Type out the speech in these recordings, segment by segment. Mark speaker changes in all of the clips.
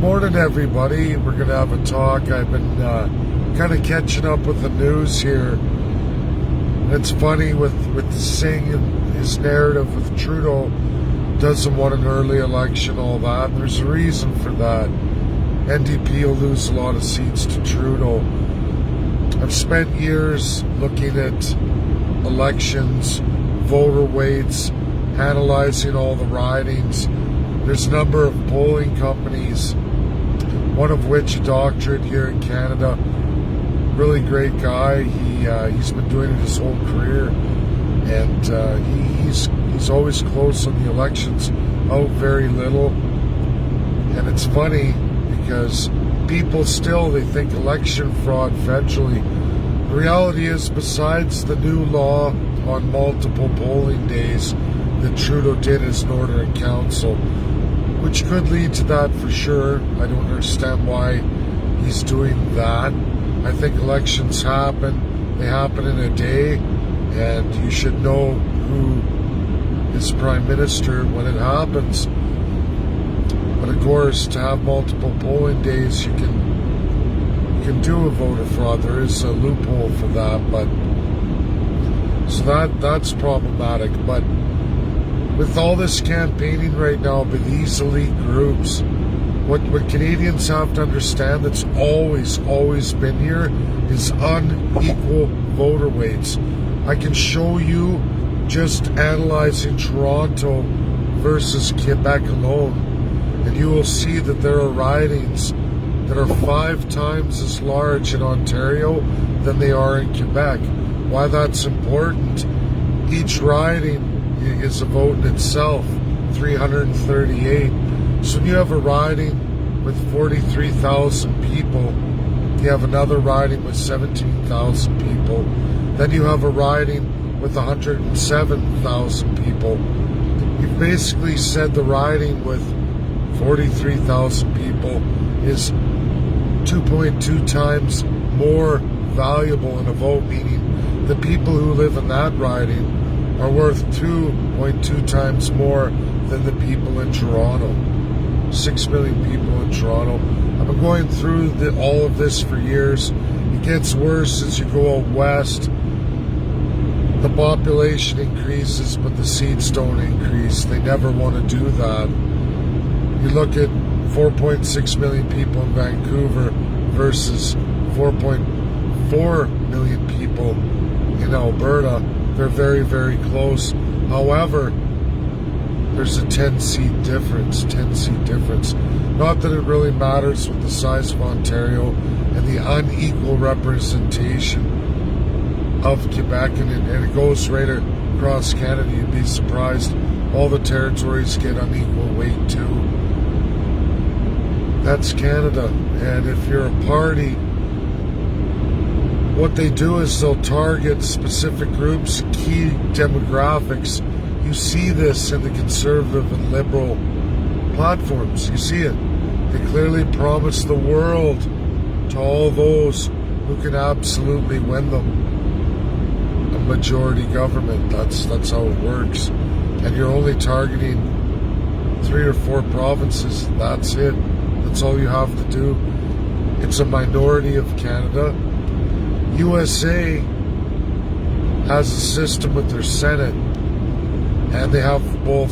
Speaker 1: Morning, everybody. We're going to have a talk. I've been kind of catching up with the news here. It's funny with Singh and his narrative with Trudeau doesn't want an early election, all that. And there's a reason for that. NDP will lose a lot of seats to Trudeau. I've spent years looking at elections, voter weights, analyzing all the ridings. There's a number of polling companies, one of which a doctorate here in Canada. Really great guy. He's been doing it his whole career, and he's always close on the elections, out very little. And it's funny because people still, they think election fraud federally. The reality is, besides the new law on multiple polling days that Trudeau did as Northern Council, which could lead to that for sure. I don't understand why he's doing that. I think elections happen. They happen in a day, and you should know who is Prime Minister when it happens. But of course, to have multiple polling days, you can do a voter fraud. There is a loophole for that, but so that's problematic. But with all this campaigning right now by these elite groups, what Canadians have to understand that's always been here is unequal voter weights. I can show you just analyzing Toronto versus Quebec alone, and you will see that there are ridings that are 5 times as large in Ontario than they are in Quebec. Why that's important? Each riding is a vote in itself, 338. So when you have a riding with 43,000 people, you have another riding with 17,000 people, then you have a riding with 107,000 people. You've basically said the riding with 43,000 people is 2.2 times more valuable in a vote, meaning the people who live in that riding are worth 2.2 times more than the people in Toronto. 6 million people in Toronto. I've been going through all of this for years. It gets worse as you go out west. The population increases, but the seats don't increase. They never want to do that. You look at 4.6 million people in Vancouver versus 4.4 million people in Alberta. They're very, very close. However, there's a 10-seat difference. Not that it really matters with the size of Ontario and the unequal representation of Quebec, and it goes right across Canada. You'd be surprised. All the territories get unequal weight too. That's Canada. And if you're a party, what they do is they'll target specific groups, key demographics. You see this in the conservative and liberal platforms. You see it. They clearly promise the world to all those who can absolutely win them a majority government. That's how it works. And you're only targeting 3 or 4 provinces. That's it. That's all you have to do. It's a minority of Canada. USA has a system with their Senate, and they have both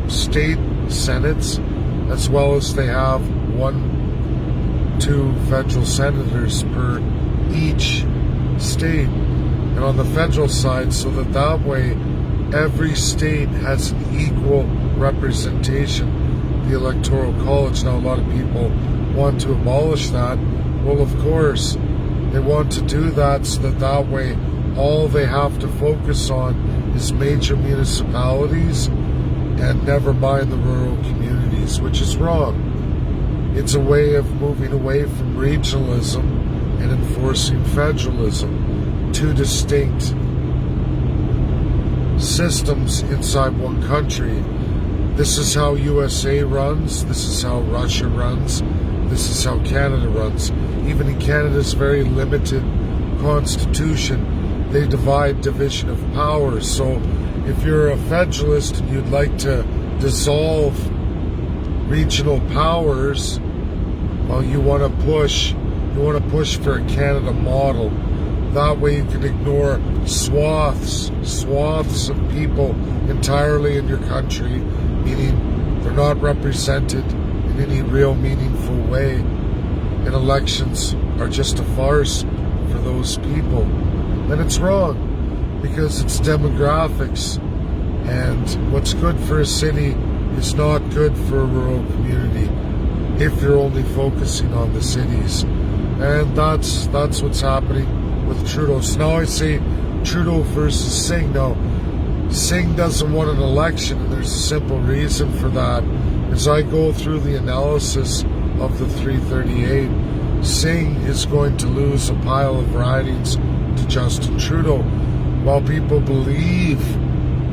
Speaker 1: state senates as well as they have 2 federal senators per each state. And on the federal side, so that way every state has an equal representation, the Electoral College. Now, a lot of people want to abolish that. Well, of course, they want to do that so that way all they have to focus on is major municipalities and never mind the rural communities, which is wrong. It's a way of moving away from regionalism and enforcing federalism. 2 distinct systems inside one country. This is how USA runs. This is how Russia runs. This is how Canada runs. Even in Canada's very limited constitution, they divide division of powers. So if you're a federalist and you'd like to dissolve regional powers, Well, you want to push for a Canada model. That way you can ignore swaths of people entirely in your country, meaning they're not represented in any real meaningful way. And elections are just a farce for those people. And it's wrong because it's demographics. And what's good for a city is not good for a rural community if you're only focusing on the cities. And that's what's happening with Trudeau. So now I say Trudeau versus Singh. Now, Singh doesn't want an election, and there's a simple reason for that. As I go through the analysis of the 338, Singh is going to lose a pile of ridings to Justin Trudeau. While people believe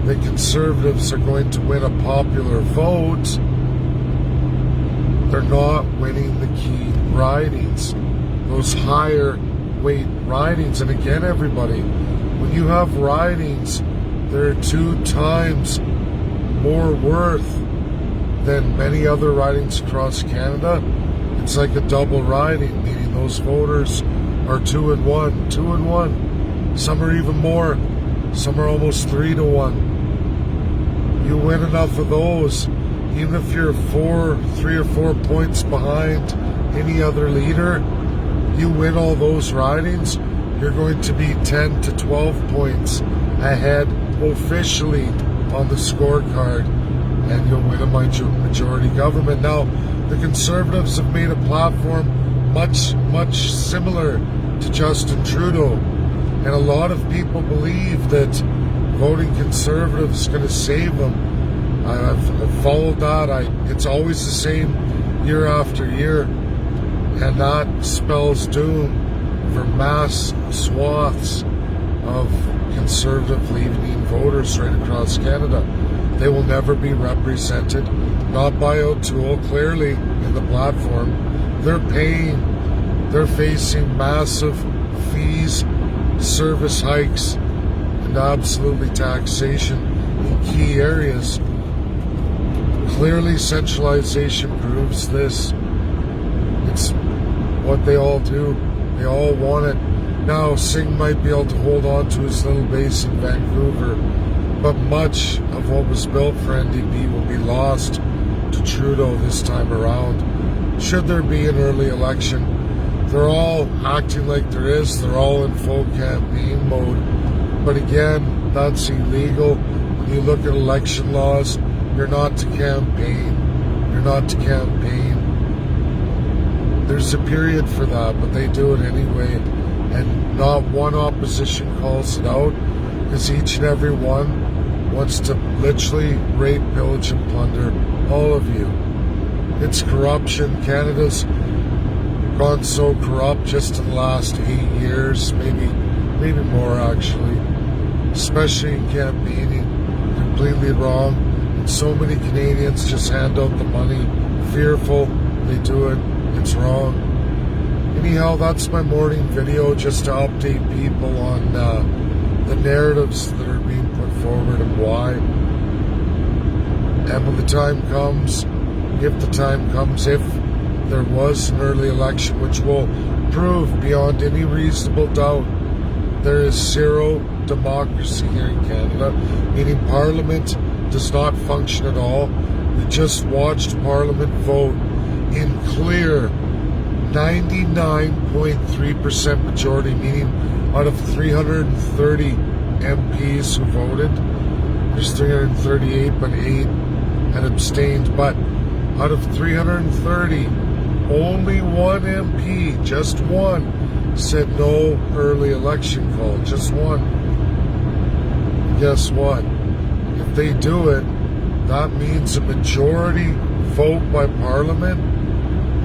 Speaker 1: that Conservatives are going to win a popular vote, they're not winning the key ridings, those higher weight ridings. And again, everybody, when you have ridings, they're 2 times more worth than many other ridings across Canada. It's like a double riding, meaning those voters are 2 and 1, 2 and 1. Some are even more. Some are almost 3 to 1. You win enough of those, even if you're 3 or 4 points behind any other leader, you win all those ridings, you're going to be 10 to 12 points ahead officially on the scorecard, and you'll win a majority government. Now, the Conservatives have made a platform much similar to Justin Trudeau, and a lot of people believe that voting Conservative is going to save them. I've followed that. It's always the same year after year, and that spells doom for mass swaths of Conservative-leaning voters right across Canada. They will never be represented, not by O'Toole, clearly in the platform. They're facing massive fees, service hikes, and absolutely taxation in key areas. Clearly, centralization proves this. It's what they all do. They all want it. Now, Singh might be able to hold on to his little base in Vancouver, but much of what was built for NDP will be lost to Trudeau this time around. Should there be an early election, they're all acting like there is. They're all in full campaign mode. But again, that's illegal. When you look at election laws, you're not to campaign. You're not to campaign. There's a period for that, but they do it anyway. And not one opposition calls it out, because each and every one wants to literally rape, pillage, and plunder all of you. It's corruption. Canada's gone so corrupt just in the last 8 years, maybe more actually, especially in campaigning. Completely wrong. And so many Canadians just hand out the money, fearful they do it. It's wrong. Anyhow, that's my morning video, just to update people on the narratives that are being put forward and why. And when the time comes, if there was an early election, which will prove beyond any reasonable doubt there is zero democracy here in Canada, meaning Parliament does not function at all. We just watched Parliament vote in clear 99.3% majority, meaning out of 330 MPs who voted, there's 338, but 8 had abstained. But out of 330, only one MP, just one, said no early election call. Just one. Guess what? If they do it, that means a majority vote by Parliament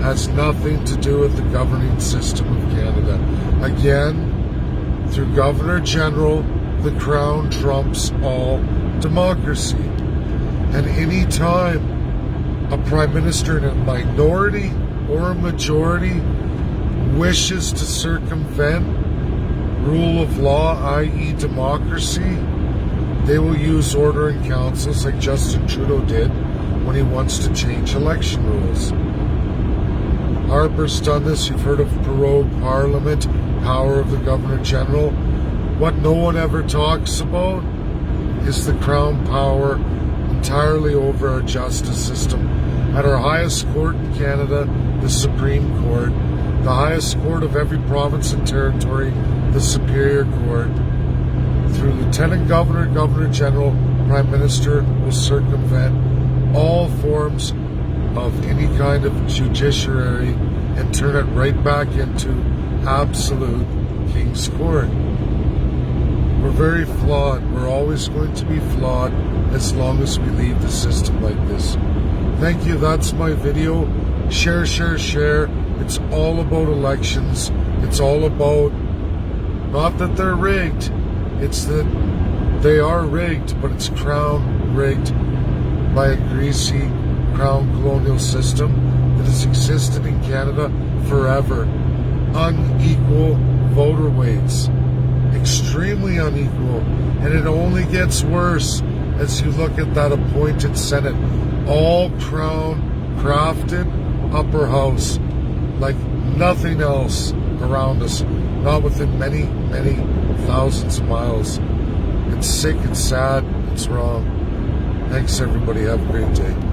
Speaker 1: has nothing to do with the governing system of Canada. Again, through Governor General, the Crown trumps all democracy. And any time a Prime Minister in a minority or a majority wishes to circumvent rule of law, i.e. democracy, they will use order in councils like Justin Trudeau did when he wants to change election rules. Harper's done this. You've heard of prorogue parliament, power of the governor general. What no one ever talks about is the crown power entirely over our justice system. At our highest court in Canada, the Supreme Court, the highest court of every province and territory, the Superior Court, through Lieutenant Governor, Governor General, Prime Minister, will circumvent all forms of any kind of judiciary and turn it right back into absolute King's Court. We're very flawed. We're always going to be flawed as long as we leave the system like this. Thank you. That's my video. Share, share, share. It's all about elections. It's all about, not that they're rigged, it's that they are rigged, but it's crown rigged by a greasy crown colonial system that has existed in Canada forever. Unequal voter weights. Extremely unequal, and it only gets worse as you look at that appointed Senate, all crown crafted upper house like nothing else around us, not within many thousands of miles. It's sick, it's sad, it's wrong. Thanks everybody, have a great day.